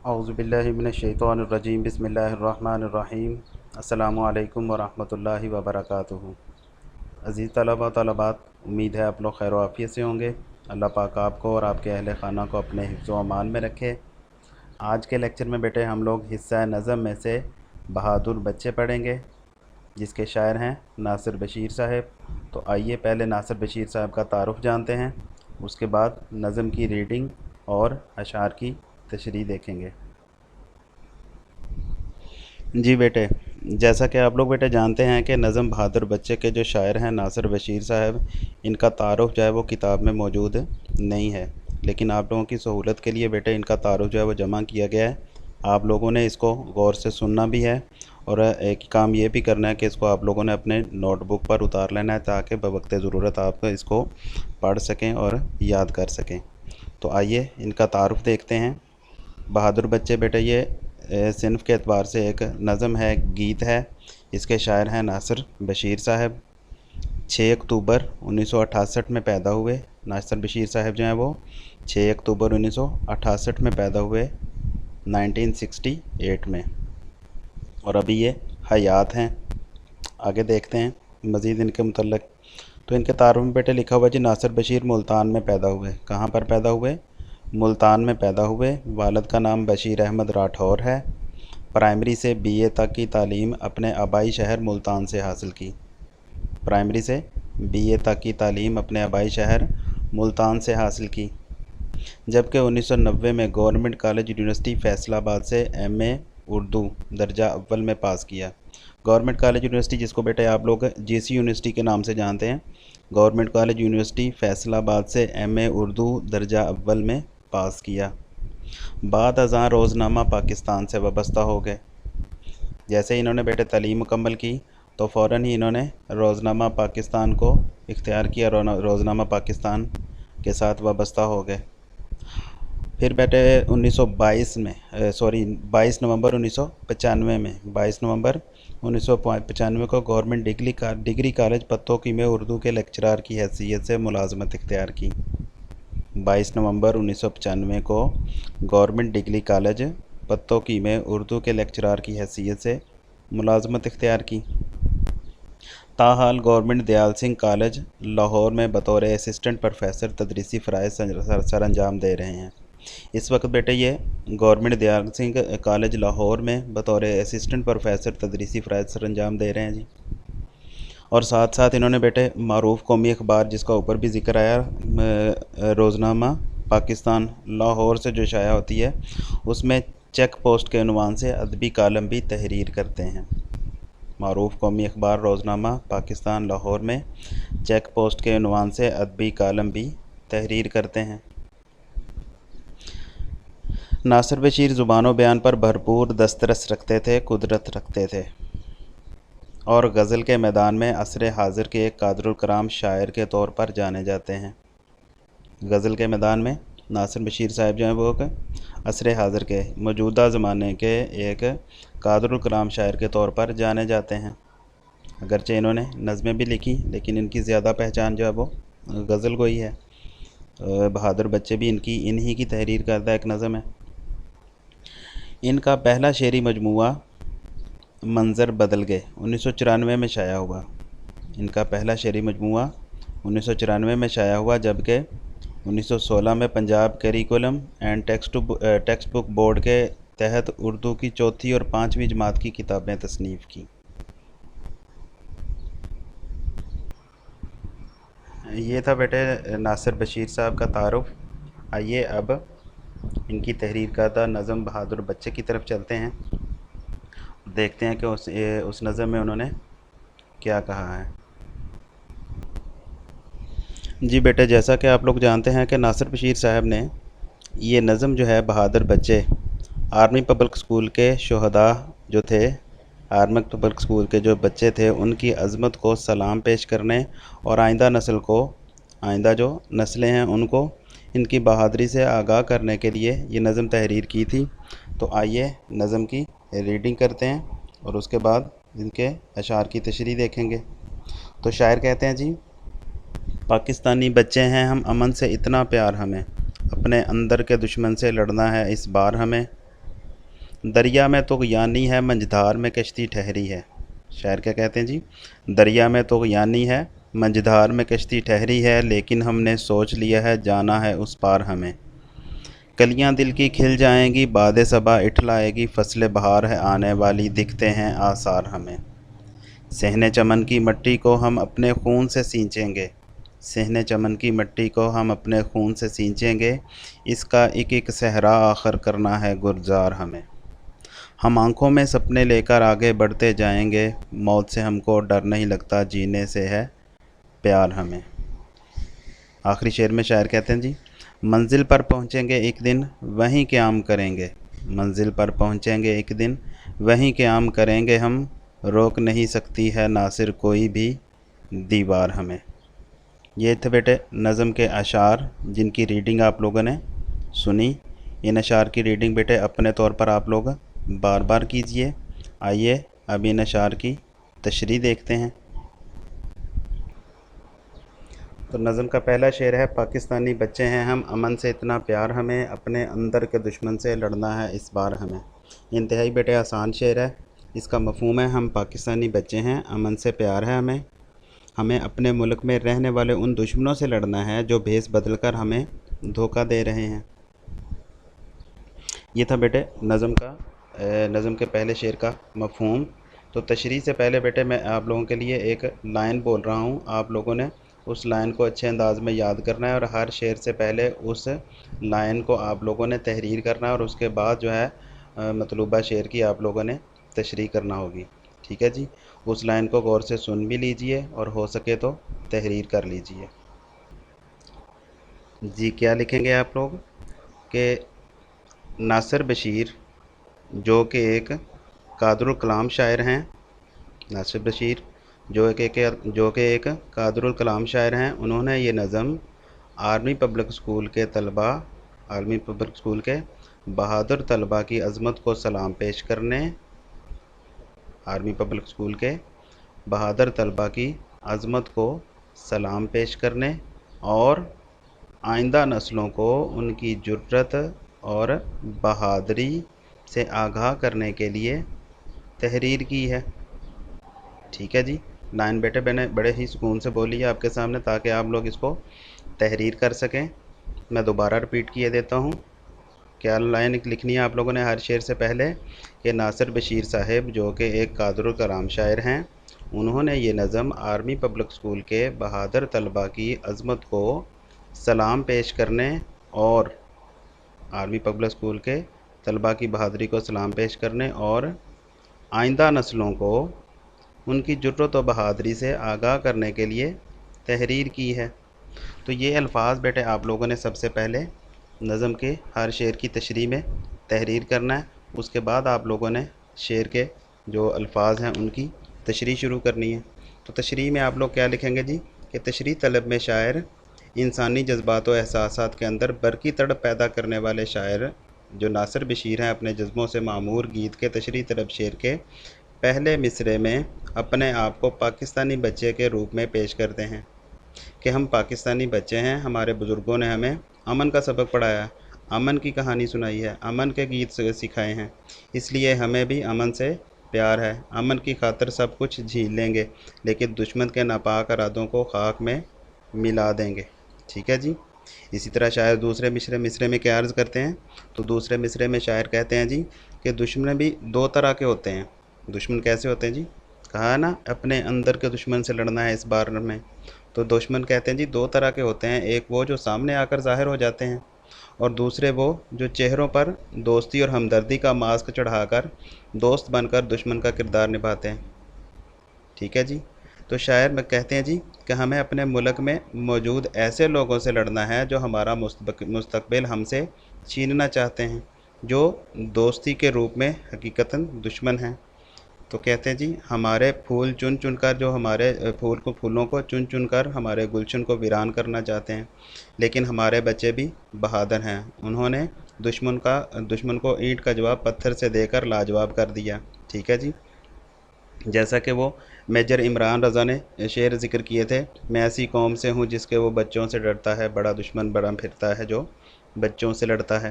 اعوذ باللہ من الشیطان الرجیم بسم اللہ الرحمن الرحیم السلام علیکم ورحمۃ اللہ وبرکاتہ۔ عزیز طلبہ و طالبات، امید ہے آپ لوگ خیر و عافیت سے ہوں گے۔ اللہ پاک آپ کو اور آپ کے اہل خانہ کو اپنے حفظ و امان میں رکھے۔ آج کے لیکچر میں بیٹے ہم لوگ حصہ نظم میں سے بہادر بچے پڑھیں گے، جس کے شاعر ہیں ناصر بشیر صاحب۔ تو آئیے پہلے ناصر بشیر صاحب کا تعارف جانتے ہیں، اس کے بعد نظم کی ریڈنگ اور اشعار کی تشریح دیکھیں گے۔ جی بیٹے، جیسا کہ آپ لوگ بیٹے جانتے ہیں کہ نظم بہادر بچے کے جو شاعر ہیں ناصر بشیر صاحب، ان کا تعارف جو ہے وہ کتاب میں موجود نہیں ہے، لیکن آپ لوگوں کی سہولت کے لیے بیٹے ان کا تعارف جو ہے وہ جمع کیا گیا ہے۔ آپ لوگوں نے اس کو غور سے سننا بھی ہے، اور ایک کام یہ بھی کرنا ہے کہ اس کو آپ لوگوں نے اپنے نوٹ بک پر اتار لینا ہے، تاکہ بوقت ضرورت آپ اس کو پڑھ سکیں اور یاد کر سکیں۔ تو آئیے ان کا تعارف دیکھتے ہیں۔ بہادر بچے بیٹے یہ صنف کے اعتبار سے ایک نظم ہے، گیت ہے۔ اس کے شاعر ہیں ناصر بشیر صاحب۔ 6 اکتوبر 1968 میں پیدا ہوئے۔ ناصر بشیر صاحب جو ہیں وہ 6 اکتوبر 1968 میں پیدا ہوئے، 1968 میں، اور ابھی یہ حیات ہیں۔ آگے دیکھتے ہیں مزید ان کے متعلق۔ تو ان کے تعارف میں بیٹے لکھا ہوا جی، ناصر بشیر ملتان میں پیدا ہوئے۔ کہاں پر پیدا ہوئے؟ ملتان میں پیدا ہوئے۔ والد کا نام بشیر احمد راٹھور ہے۔ پرائمری سے بی اے تک کی تعلیم اپنے آبائی شہر ملتان سے حاصل کی۔ پرائمری سے بی اے تک کی تعلیم اپنے آبائی شہر ملتان سے حاصل کی، جبکہ 1990 میں گورنمنٹ کالج یونیورسٹی فیصل آباد سے ایم اے اردو درجہ اول میں پاس کیا۔ گورنمنٹ کالج یونیورسٹی، جس کو بیٹے آپ لوگ جی سی یونیورسٹی کے نام سے جانتے ہیں، گورنمنٹ کالج یونیورسٹی فیصل آباد سے ایم اے اردو درجہ اول میں پاس کیا۔ بعد ازاں روزنامہ پاکستان سے وابستہ ہو گئے۔ جیسے انہوں نے بیٹے تعلیم مکمل کی تو فوراً ہی انہوں نے روزنامہ پاکستان کو اختیار کیا، روزنامہ پاکستان کے ساتھ وابستہ ہو گئے۔ پھر بیٹے 22 نومبر 1995 کو گورنمنٹ ڈگری کالج پتوکی میں اردو کے لیکچرار کی حیثیت سے ملازمت اختیار کی۔ 22 نومبر 1995 کو گورنمنٹ ڈگری کالج پتوکی میں اردو کے لیکچرار کی حیثیت سے ملازمت اختیار کی۔ تاحال گورنمنٹ دیال سنگھ کالج لاہور میں بطور اسسٹنٹ پروفیسر تدریسی فرائض سر انجام دے رہے ہیں۔ اس وقت بیٹے یہ گورنمنٹ دیال سنگھ کالج لاہور میں بطور اسسٹنٹ پروفیسر تدریسی فرائض سر انجام دے رہے ہیں جی۔ اور ساتھ ساتھ انہوں نے بیٹے معروف قومی اخبار، جس کا اوپر بھی ذکر آیا، روزنامہ پاکستان لاہور سے جو شائع ہوتی ہے، اس میں چیک پوسٹ کے عنوان سے ادبی کالم بھی تحریر کرتے ہیں۔ معروف قومی اخبار روزنامہ پاکستان لاہور میں چیک پوسٹ کے عنوان سے ادبی کالم بھی تحریر کرتے ہیں۔ ناصر بشیر زبان و بیان پر بھرپور دسترس رکھتے تھے، قدرت رکھتے تھے، اور غزل کے میدان میں عصر حاضر کے ایک قادر الکلام شاعر کے طور پر جانے جاتے ہیں۔ غزل کے میدان میں ناصر بشیر صاحب جو ہیں وہ عصر حاضر کے موجودہ زمانے کے ایک قادر الکلام شاعر کے طور پر جانے جاتے ہیں۔ اگرچہ انہوں نے نظمیں بھی لکھی، لیکن ان کی زیادہ پہچان جو ہے وہ غزل گوئی ہے۔ بہادر بچے بھی انہی کی تحریر کردہ ایک نظم ہے۔ ان کا پہلا شعری مجموعہ منظر بدل گئے 1994 میں شائع ہوا۔ ان کا پہلا شعری مجموعہ 1994 میں شائع ہوا، جبکہ 1916 میں Punjab curriculum and text book board کے تحت اردو کی چوتھی اور 5ویں جماعت کی کتابیں تصنیف کی۔ یہ تھا بیٹے ناصر بشیر صاحب کا تعارف۔ آئیے اب ان کی تحریر کردہ نظم بہادر بچے کی طرف چلتے ہیں، دیکھتے ہیں کہ اس نظم میں انہوں نے کیا کہا ہے۔ جی بیٹے، جیسا کہ آپ لوگ جانتے ہیں کہ ناصر بشیر صاحب نے یہ نظم جو ہے بہادر بچے، آرمی پبلک اسکول کے شہداء جو تھے، آرمی پبلک اسکول کے جو بچے تھے، ان کی عظمت کو سلام پیش کرنے اور آئندہ جو نسلیں ہیں ان کو ان کی بہادری سے آگاہ کرنے کے لیے یہ نظم تحریر کی تھی۔ تو آئیے نظم کی ریڈنگ کرتے ہیں اور اس کے بعد ان کے اشعار کی تشریح دیکھیں گے۔ تو شاعر کہتے ہیں جی، پاکستانی بچے ہیں ہم، امن سے اتنا پیار ہمیں، اپنے اندر کے دشمن سے لڑنا ہے اس بار ہمیں، دریا میں طغیانی ہے منجھدار میں کشتی ٹھہری ہے. شاعر کیا کہتے ہیں جی؟ دریا میں طغیانی ہے منجھدار میں کشتی ٹھہری ہے، لیکن ہم نے سوچ لیا ہے جانا ہے اس پار ہمیں. کلیاں دل کی کھل جائیں گی باد صبا اٹھلائے گی، فصل بہار ہے آنے والی دکھتے ہیں آثار ہمیں. صحن چمن کی مٹی کو ہم اپنے خون سے سینچیں گے، صحن چمن کی مٹی کو ہم اپنے خون سے سینچیں گے، اس کا ایک ایک صحرا آخر کرنا ہے گلزار ہمیں. ہم آنکھوں میں سپنے لے کر آگے بڑھتے جائیں گے، موت سے ہم کو ڈر نہیں لگتا جینے سے ہے پیار ہمیں. آخری شعر میں شاعر کہتے ہیں جی، منزل پر پہنچیں گے ایک دن وہیں قیام کریں گے، منزل پر پہنچیں گے ایک دن وہیں قیام کریں گے ہم، روک نہیں سکتی ہے ناصر کوئی بھی دیوار ہمیں. یہ تھے بیٹے نظم کے اشعار جن کی ریڈنگ آپ لوگوں نے سنی. ان اشعار کی ریڈنگ بیٹے اپنے طور پر آپ لوگ بار بار کیجئے. آئیے اب ان اشعار کی تشریح دیکھتے ہیں. تو نظم کا پہلا شعر ہے، پاکستانی بچے ہیں ہم امن سے اتنا پیار ہمیں، اپنے اندر کے دشمن سے لڑنا ہے اس بار ہمیں. انتہائی بیٹے آسان شعر ہے. اس کا مفہوم ہے ہم پاکستانی بچے ہیں، امن سے پیار ہے ہمیں، ہمیں اپنے ملک میں رہنے والے ان دشمنوں سے لڑنا ہے جو بھیس بدل کر ہمیں دھوکہ دے رہے ہیں. یہ تھا بیٹے نظم کے پہلے شعر کا مفہوم. تو تشریح سے پہلے بیٹے میں آپ لوگوں کے لیے ایک لائن بول رہا ہوں، آپ لوگوں نے اس لائن کو اچھے انداز میں یاد کرنا ہے، اور ہر شعر سے پہلے اس لائن کو آپ لوگوں نے تحریر کرنا ہے، اور اس کے بعد جو ہے مطلوبہ شعر کی آپ لوگوں نے تشریح کرنا ہوگی. ٹھیک ہے جی؟ اس لائن کو غور سے سن بھی لیجئے اور ہو سکے تو تحریر کر لیجئے. جی کیا لکھیں گے آپ لوگ کہ ناصر بشیر جو کہ ایک قادر الکلام شاعر ہیں، ناصر بشیر جو کہ ایک قادر الکلام شاعر ہیں، انہوں نے یہ نظم آرمی پبلک اسکول کے بہادر طلباء کی عظمت کو سلام پیش کرنے، آرمی پبلک اسکول کے بہادر طلباء کی عظمت کو سلام پیش کرنے اور آئندہ نسلوں کو ان کی جرأت اور بہادری سے آگاہ کرنے کے لیے تحریر کی ہے. ٹھیک ہے جی؟ لائن بیٹے بڑے ہی سکون سے بولی ہے آپ کے سامنے تاکہ آپ لوگ اس کو تحریر کر سکیں. میں دوبارہ رپیٹ کیے دیتا ہوں. کیا لائن لکھنی ہے آپ لوگوں نے ہر شعر سے پہلے کہ ناصر بشیر صاحب جو کہ ایک قادر الکلام شاعر ہیں، انہوں نے یہ نظم آرمی پبلک اسکول کے بہادر طلباء کی عظمت کو سلام پیش کرنے اور آرمی پبلک اسکول کے طلباء کی بہادری کو سلام پیش کرنے اور آئندہ نسلوں کو ان کی جرأت و بہادری سے آگاہ کرنے کے لیے تحریر کی ہے. تو یہ الفاظ بیٹے آپ لوگوں نے سب سے پہلے نظم کے ہر شعر کی تشریح میں تحریر کرنا ہے. اس کے بعد آپ لوگوں نے شعر کے جو الفاظ ہیں ان کی تشریح شروع کرنی ہے. تو تشریح میں آپ لوگ کیا لکھیں گے جی کہ تشریح طلب میں شاعر انسانی جذبات و احساسات کے اندر برقی تڑپ پیدا کرنے والے شاعر جو ناصر بشیر ہیں اپنے جذبوں سے معمور گیت کے تشریح طلب شعر کے پہلے مصرعے میں اپنے آپ کو پاکستانی بچے کے روپ میں پیش کرتے ہیں کہ ہم پاکستانی بچے ہیں، ہمارے بزرگوں نے ہمیں امن کا سبق پڑھایا، امن کی کہانی سنائی ہے، امن کے گیت سکھائے ہیں، اس لیے ہمیں بھی امن سے پیار ہے، امن کی خاطر سب کچھ جھیل لیں گے لیکن دشمن کے ناپاک ارادوں کو خاک میں ملا دیں گے. ٹھیک ہے جی؟ اسی طرح شاعر دوسرے مصرعے میں کیا عرض کرتے ہیں؟ تو دوسرے مصرعے میں شاعر کہتے ہیں جی کہ دشمن بھی دو طرح کے ہوتے ہیں. دشمن کیسے ہوتے ہیں جی؟ کہا نا اپنے اندر کے دشمن سے لڑنا ہے اس بار میں. تو دشمن کہتے ہیں جی دو طرح کے ہوتے ہیں، ایک وہ جو سامنے آ کر ظاہر ہو جاتے ہیں اور دوسرے وہ جو چہروں پر دوستی اور ہمدردی کا ماسک چڑھا کر دوست بن کر دشمن کا کردار نبھاتے ہیں. ٹھیک ہے جی؟ تو شاعر میں کہتے ہیں جی کہ ہمیں اپنے ملک میں موجود ایسے لوگوں سے لڑنا ہے جو ہمارا مستقبل ہم سے چھیننا چاہتے ہیں، جو دوستی کے روپ میں حقیقتاً دشمن ہیں. تو کہتے ہیں جی ہمارے پھول چن چن کر جو ہمارے پھولوں کو چن چن کر ہمارے گلشن کو ویران کرنا چاہتے ہیں، لیکن ہمارے بچے بھی بہادر ہیں، انہوں نے دشمن کو اینٹ کا جواب پتھر سے دے کر لاجواب کر دیا. ٹھیک ہے جی؟ جیسا کہ وہ میجر عمران رضا نے شعر ذکر کیے تھے، میں ایسی قوم سے ہوں جس کے وہ بچوں سے ڈرتا ہے، بڑا دشمن بڑا پھرتا ہے جو بچوں سے لڑتا ہے.